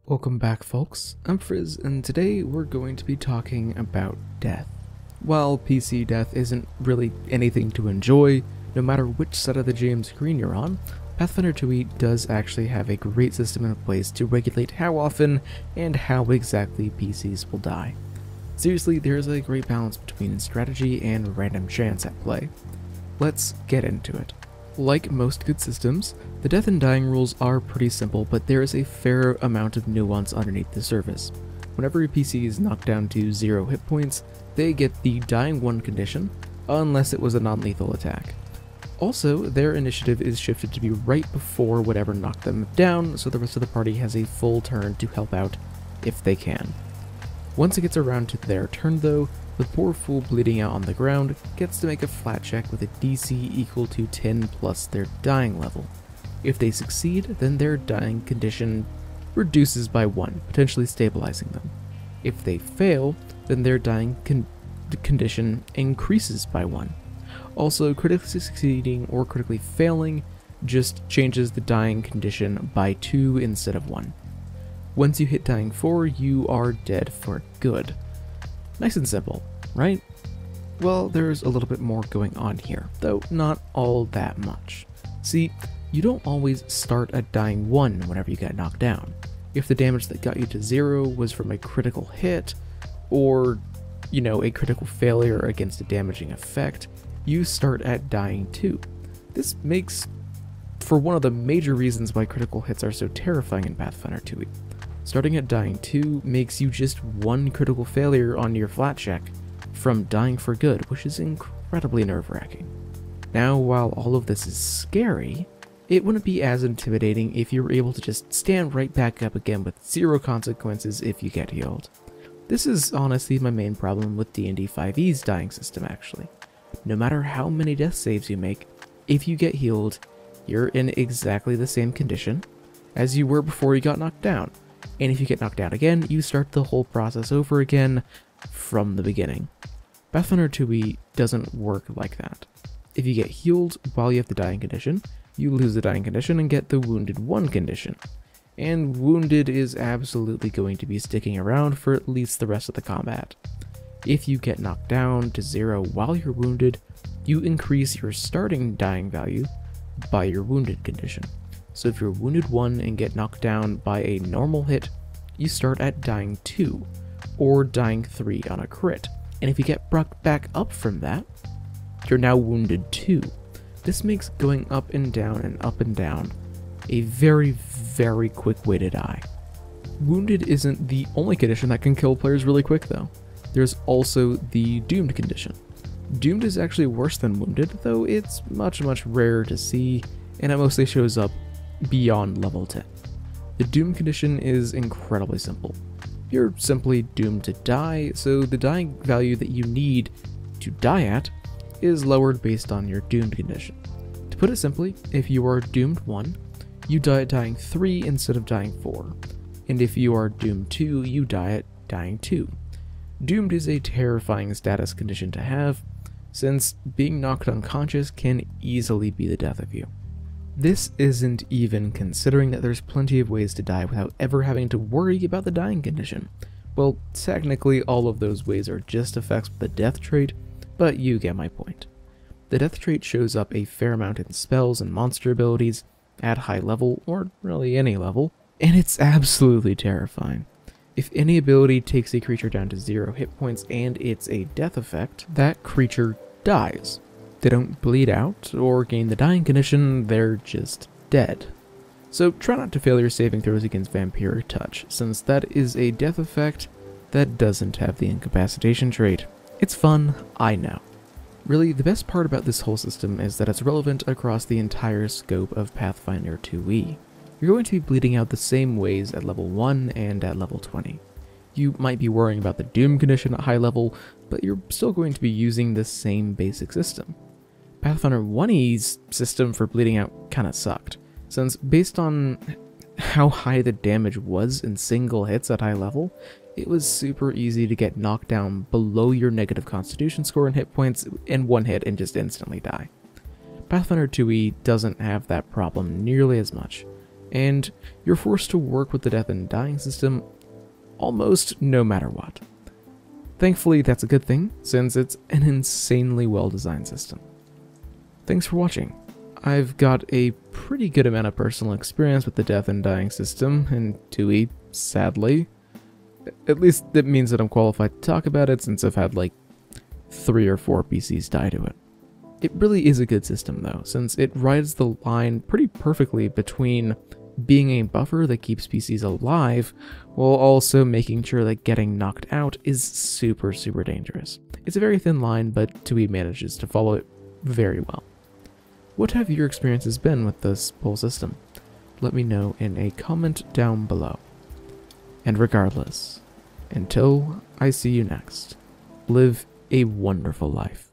Welcome back, folks. I'm Frizz, and today we're going to be talking about death. While PC death isn't really anything to enjoy, no matter which side of the game screen you're on, Pathfinder 2e does actually have a great system in place to regulate how often and how exactly PCs will die. Seriously, there's a great balance between strategy and random chance at play. Let's get into it. Like most good systems, the death and dying rules are pretty simple, but there is a fair amount of nuance underneath the surface. Whenever a PC is knocked down to 0 hit points, they get the dying 1 condition, unless it was a non-lethal attack. Also, their initiative is shifted to be right before whatever knocked them down, so the rest of the party has a full turn to help out if they can. Once it gets around to their turn though, the poor fool bleeding out on the ground gets to make a flat check with a DC equal to 10 plus their dying level. If they succeed, then their dying condition reduces by 1, potentially stabilizing them. If they fail, then their dying condition increases by 1. Also, critically succeeding or critically failing just changes the dying condition by 2 instead of 1. Once you hit dying 4, you are dead for good. Nice and simple, right? Well, there's a little bit more going on here, though not all that much. See, you don't always start at dying 1 whenever you get knocked down. If the damage that got you to 0 was from a critical hit, or, a critical failure against a damaging effect, you start at dying 2. This makes for one of the major reasons why critical hits are so terrifying in Pathfinder 2e. Starting at dying 2 makes you just 1 critical failure on your flat check from dying for good, which is incredibly nerve-wracking. Now, while all of this is scary, it wouldn't be as intimidating if you were able to just stand right back up again with 0 consequences if you get healed. This is honestly my main problem with D&D 5e's dying system, actually. No matter how many death saves you make, if you get healed, you're in exactly the same condition as you were before you got knocked down. And if you get knocked down again, you start the whole process over again from the beginning. Pathfinder 2e doesn't work like that. If you get healed while you have the dying condition, you lose the dying condition and get the wounded 1 condition. And wounded is absolutely going to be sticking around for at least the rest of the combat. If you get knocked down to 0 while you're wounded, you increase your starting dying value by your wounded condition. So if you're wounded 1 and get knocked down by a normal hit, you start at dying 2, or dying 3 on a crit. And if you get brought back up from that, you're now wounded 2. This makes going up and down a very, very quick way to die. Wounded isn't the only condition that can kill players really quick though. There's also the doomed condition. Doomed is actually worse than wounded, though it's much, much rarer to see, and it mostly shows up beyond level 10. The doom condition is incredibly simple. You're simply doomed to die, so the dying value that you need to die at is lowered based on your doomed condition. To put it simply, if you are doomed 1, you die at dying 3 instead of dying 4, and if you are doomed 2, you die at dying 2. Doomed is a terrifying status condition to have, since being knocked unconscious can easily be the death of you. This isn't even considering that there's plenty of ways to die without ever having to worry about the dying condition. Well, technically all of those ways are just effects with the death trait, but you get my point. The death trait shows up a fair amount in spells and monster abilities at high level, or really any level, and it's absolutely terrifying. If any ability takes a creature down to 0 hit points and it's a death effect, that creature dies. They don't bleed out or gain the dying condition, they're just dead. So try not to fail your saving throws against Vampiric Touch, since that is a death effect that doesn't have the incapacitation trait. It's fun, I know. Really, the best part about this whole system is that it's relevant across the entire scope of Pathfinder 2e. You're going to be bleeding out the same ways at level 1 and at level 20. You might be worrying about the doom condition at high level, but you're still going to be using the same basic system. Pathfinder 1e's system for bleeding out kinda sucked, since based on how high the damage was in single hits at high level, it was super easy to get knocked down below your negative constitution score and hit points in 1 hit and just instantly die. Pathfinder 2e doesn't have that problem nearly as much. and you're forced to work with the death and dying system almost no matter what. Thankfully, that's a good thing, since it's an insanely well-designed system. Thanks for watching. I've got a pretty good amount of personal experience with the death and dying system, and 2E, sadly. At least it means that I'm qualified to talk about it, since I've had like 3 or 4 PCs die to it. It really is a good system though, since it rides the line pretty perfectly between being a buffer that keeps PCs alive, while also making sure that getting knocked out is super dangerous. It's a very thin line, but 2E manages to follow it very well. What have your experiences been with this whole system? Let me know in a comment down below. And regardless, until I see you next, live a wonderful life.